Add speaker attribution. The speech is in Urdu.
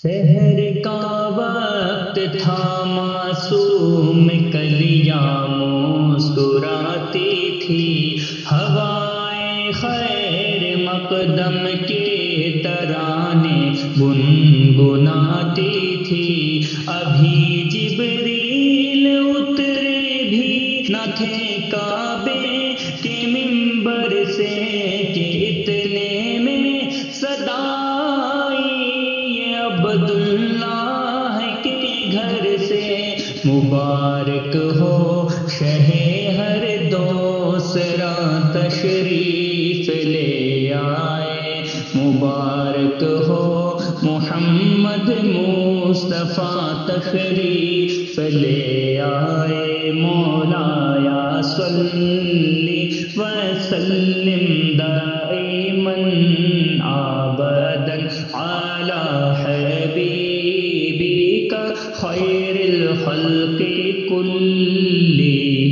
Speaker 1: سحر کا وقت تھا، معصوم کلیاں مسکراتی تھی، ہوائیں خیر مقدم کے ترانے گنگناتی تھی۔ ابھی جبریل اترے بھی نہ تھے کعبے کے منبر سے کہ اتنے میں صدا عبداللہ کے گھر سے۔ مبارک ہو شہ ہر دوسرا تشریف لے آئے، مبارک ہو محمد مصطفیٰ تشریف لے آئے۔ مولایا صلی وسلم دائما ابدا علی حبیبک خیر الخلق کلہم۔